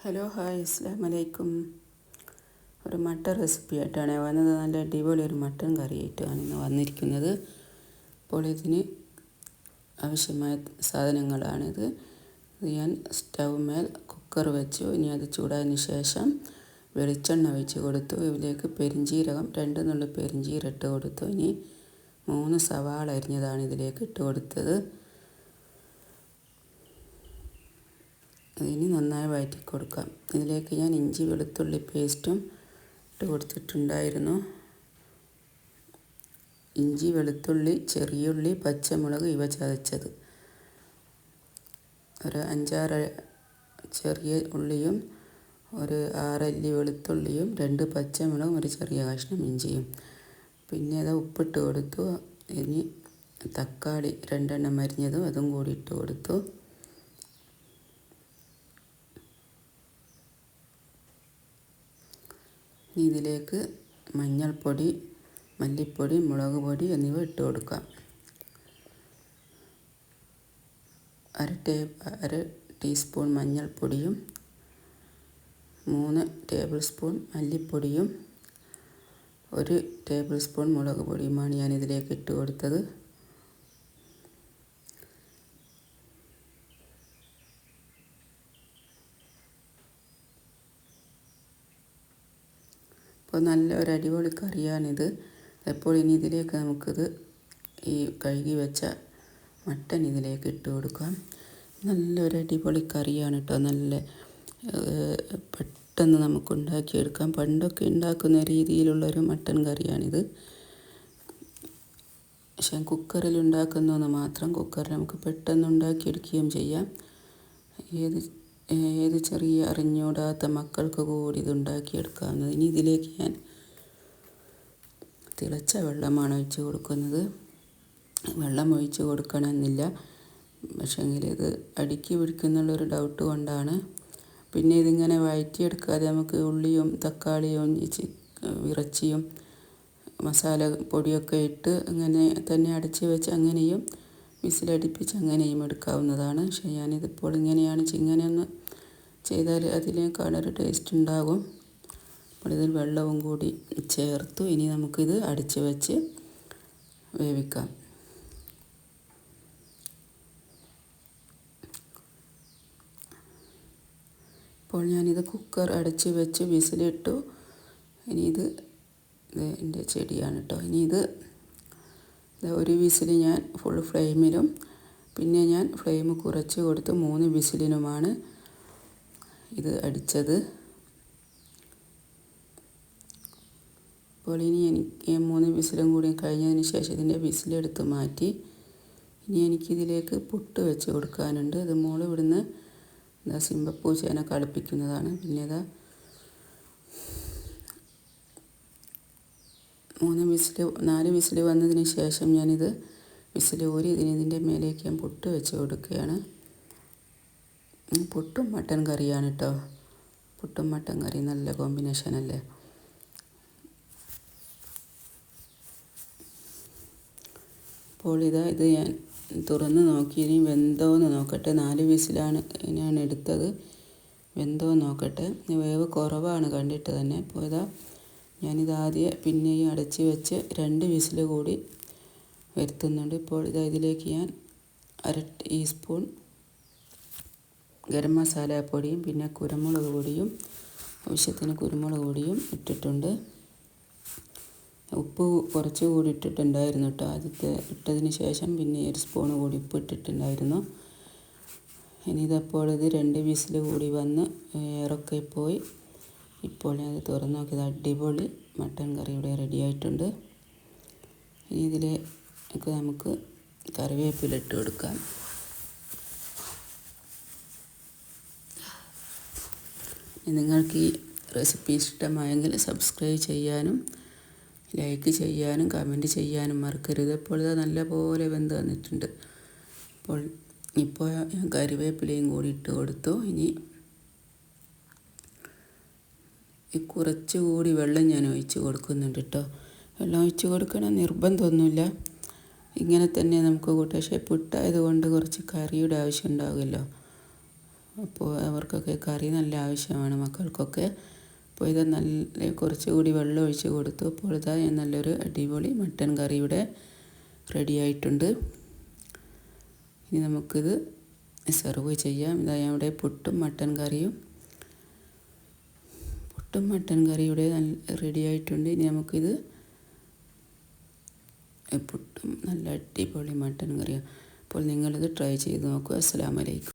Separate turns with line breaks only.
Hello hi അസ്സലാമു അലൈക്കും. ഒരു മട്ടൻ റെസിപ്പി ആയിട്ടാണ് വന്നത്. നല്ല അടിപൊളി ഒരു മട്ടൻ കറി ആയിട്ടാണ് ഇന്ന് വന്നിരിക്കുന്നത്. അപ്പോൾ ഇതിന് ആവശ്യമായ സാധനങ്ങളാണിത്. ഞാൻ സ്റ്റൗമേൽ കുക്കർ വെച്ചു. ഇനി അത് ചൂടായതിന് ശേഷം വെളിച്ചെണ്ണ ഒഴിച്ച് കൊടുത്തു. ഇതിലേക്ക് പെരിഞ്ജീരകം 2 നുള്ളി പെരിഞ്ജീരകം ഇട്ട് കൊടുത്തു. ഇനി 3 സവാള അരിഞ്ഞതാണ് ഇതിലേക്ക് ഇട്ട് കൊടുത്തത്. അതിന് നന്നായി വഴറ്റി കൊടുക്കാം. ഇതിലേക്ക് ഞാൻ ഇഞ്ചി വെളുത്തുള്ളി പേസ്റ്റും ഇട്ട് കൊടുത്തിട്ടുണ്ടായിരുന്നു. ഇഞ്ചി വെളുത്തുള്ളി ചെറിയുള്ളി പച്ചമുളക് ഇവ ചതച്ചത്, ഒരു 5-6 ചെറിയ ഉള്ളിയും ഒരു 6 അല്ലി വെളുത്തുള്ളിയും 2 പച്ചമുളകും ഒരു ചെറിയ കഷ്ണം ഇഞ്ചിയും. പിന്നെ അത് ഉപ്പിട്ട് കൊടുത്തു. ഇനി തക്കാളി 2 എണ്ണം അരിഞ്ഞതും അതും കൂടി ഇട്ട് കൊടുത്തു. ഇതിലേക്ക് മഞ്ഞൾപ്പൊടി, മല്ലിപ്പൊടി, മുളക് പൊടി എന്നിവ ഇട്ട് കൊടുക്കാം. അര ടീസ്പൂൺ മഞ്ഞൾപ്പൊടിയും 3 ടേബിൾ സ്പൂൺ മല്ലിപ്പൊടിയും 1 ടേബിൾ സ്പൂൺ മുളക് പൊടിയുമാണ് ഞാനിതിലേക്ക് ഇട്ട് കൊടുത്തത്. അപ്പോൾ നല്ല ഒരു അടിപൊളി കറിയാണിത്. അപ്പോൾ ഇനി ഇതിലേക്ക് നമുക്കിത് ഈ കഴുകി വെച്ച മട്ടൻ ഇതിലേക്ക് ഇട്ട് കൊടുക്കാം. നല്ലൊരു അടിപൊളി കറിയാണ് കേട്ടോ. നല്ല പെട്ടെന്ന് നമുക്ക് ഉണ്ടാക്കിയെടുക്കാം. പണ്ടൊക്കെ ഉണ്ടാക്കുന്ന രീതിയിലുള്ളൊരു മട്ടൻ കറിയാണിത്. പക്ഷേ കുക്കറിൽ ഉണ്ടാക്കുന്നതെന്ന് മാത്രം. കുക്കറിൽ നമുക്ക് പെട്ടെന്ന് ഉണ്ടാക്കിയെടുക്കുകയും ചെയ്യാം. ഏത് ചെറിയ അറിഞ്ഞൂടാത്ത മക്കൾക്ക് കൂടി ഇത് ഉണ്ടാക്കിയെടുക്കാവുന്നത്. ഇനി ഇതിലേക്ക് ഞാൻ തിളച്ച വെള്ളമാണ് ഒഴിച്ച് കൊടുക്കുന്നത്. വെള്ളം ഒഴിച്ച് കൊടുക്കണമെന്നില്ല, പക്ഷേങ്കിൽ ഇത് അടുക്കി പിടിക്കുന്നുള്ളൊരു ഡൗട്ട് കൊണ്ടാണ്. പിന്നെ ഇതിങ്ങനെ വഴറ്റിയെടുക്കാതെ നമുക്ക് ഉള്ളിയും തക്കാളിയും ഇറച്ചിയും മസാല പൊടിയൊക്കെ ഇട്ട് അങ്ങനെ തന്നെ അടച്ച് വെച്ച് അങ്ങനെയും വിസിലടിപ്പിച്ച് അങ്ങനെയും എടുക്കാവുന്നതാണ്. പക്ഷേ ഞാനിതിപ്പോൾ ഇങ്ങനെയൊന്ന് ചെയ്താൽ അതിനേക്കാളൊരു ടേസ്റ്റ് ഉണ്ടാകും. അപ്പോൾ ഇതിൽ വെള്ളവും കൂടി ചേർത്തു. ഇനി നമുക്കിത് അടച്ച് വെച്ച് വേവിക്കാം. ഇപ്പോൾ ഞാനിത് കുക്കർ അടച്ച് വെച്ച് വിസിലിട്ടു. ഇനി ഇത് എൻ്റെ ചെടിയാണ് കേട്ടോ. ഇനി ഇത് ഒരു വിസിൽ ഞാൻ ഫുൾ ഫ്ലെയിമിലും പിന്നെ ഞാൻ ഫ്ലെയിം കുറച്ച് കൊടുത്ത് 3 വിസിലിനുമാണ് ഇത് അടിച്ചത്. അപ്പോൾ ഇനി എനിക്ക് 3 വിസിലും കൂടി കഴിഞ്ഞതിന് ശേഷം ഇതിൻ്റെ വിസിലെടുത്ത് മാറ്റി. ഇനി എനിക്കിതിലേക്ക് പുട്ട് വെച്ച് കൊടുക്കാനുണ്ട്. ഇത് മോള് ഇവിടുന്ന് സിമ്പപ്പൂ ചേന കളിപ്പിക്കുന്നതാണ്. പിന്നെ 4 വിസിൽ വന്നതിന് ശേഷം ഞാനിത് വിസിൽ ഊരി ഇതിൻ്റെ മേലേക്ക് ഞാൻ പുട്ട് വെച്ച് കൊടുക്കുകയാണ്. പുട്ടും മട്ടൻ കറിയാണ് കേട്ടോ. പുട്ടും മട്ടൻ കറി നല്ല കോമ്പിനേഷൻ അല്ലേ. അപ്പോൾ ഇത് ഞാൻ തുറന്ന് നോക്കി. ഇനി വെന്തോന്ന് നോക്കട്ടെ. 4 വിസിലാണ് ഞാൻ എടുത്തത്. വെന്തോ നോക്കട്ടെ. വേവ് കുറവാണ് കണ്ടിട്ട് തന്നെ. അപ്പോൾ ഞാനിത് ആദ്യം പിന്നെയും അടച്ച് വെച്ച് 2 വിസിൽ കൂടി വരുത്തുന്നുണ്ട്. ഇപ്പോൾ ഇതിലേക്ക് ഞാൻ 1/2 ടീസ്പൂൺ ഗരം മസാല പൊടിയും പിന്നെ കുരുമുളക് പൊടിയും ആവശ്യത്തിന് കുരുമുളക് പൊടിയും ഇട്ടിട്ടുണ്ട്. ഉപ്പ് കുറച്ച് കൂടി ഇട്ടിട്ടുണ്ടായിരുന്നു കേട്ടോ. ആദ്യത്തെ ഇട്ടതിന് ശേഷം പിന്നെ 1 സ്പൂൺ കൂടി ഉപ്പ് ഇട്ടിട്ടുണ്ടായിരുന്നു. ഇനി ഇതപ്പോൾ ഇത് 2 വിസിൽ കൂടി വന്ന് എയറൊക്കെ പോയി. ഇപ്പോൾ ഞാൻ തുറന്ന് നോക്കിയത് അടിപൊളി മട്ടൻ കറി ഇവിടെ റെഡി ആയിട്ടുണ്ട്. ഇനി ഇതിലേക്ക് നമുക്ക് കറിവേപ്പില ഇട്ട് കൊടുക്കാം. നിങ്ങൾക്ക് ഈ റെസിപ്പി ഇഷ്ടമായെങ്കിൽ സബ്സ്ക്രൈബ് ചെയ്യാനും ലൈക്ക് ചെയ്യാനും കമൻറ്റ് ചെയ്യാനും മറക്കരുത്. ഇപ്പോൾ നല്ലപോലെ വെന്ത് വന്നിട്ടുണ്ട്. ഇപ്പോൾ ഞാൻ കറിവേപ്പിലയും കൂടി ഇട്ട് കൊടുത്തു. ഇനി കുറച്ചുകൂടി വെള്ളം ഞാൻ ഒഴിച്ച് കൊടുക്കുന്നുണ്ട് കേട്ടോ. വെള്ളം ഒഴിച്ച് കൊടുക്കണം നിർബന്ധമൊന്നുമില്ല, ഇങ്ങനെ തന്നെ നമുക്ക് കൂട്ടാം. പക്ഷേ പുട്ടായതുകൊണ്ട് കുറച്ച് കറിയുടെ ആവശ്യം ഉണ്ടാകുമല്ലോ. അപ്പോൾ അവർക്കൊക്കെ കറി നല്ല ആവശ്യമാണ് മക്കൾക്കൊക്കെ. അപ്പോൾ ഇത് നല്ല കുറച്ചുകൂടി വെള്ളം ഒഴിച്ച് കൊടുത്തു. അപ്പോൾ ഇതാ നല്ലൊരു അടിപൊളി മട്ടൻ കറി ഇവിടെ റെഡി ആയിട്ടുണ്ട്. ഇനി നമുക്കിത് സെർവ് ചെയ്യാം. ഇതാ ഇവിടെ പുട്ടും മട്ടൻ കറിയും ഇവിടെ റെഡി ആയിട്ടുണ്ട്. ഇനി നമുക്കിത് പുട്ടും നല്ല അടിപൊളി മട്ടൻ കറിയും. അപ്പോൾ നിങ്ങളിത് ട്രൈ ചെയ്ത് നോക്കൂ. അസ്സലാമു അലൈക്കും.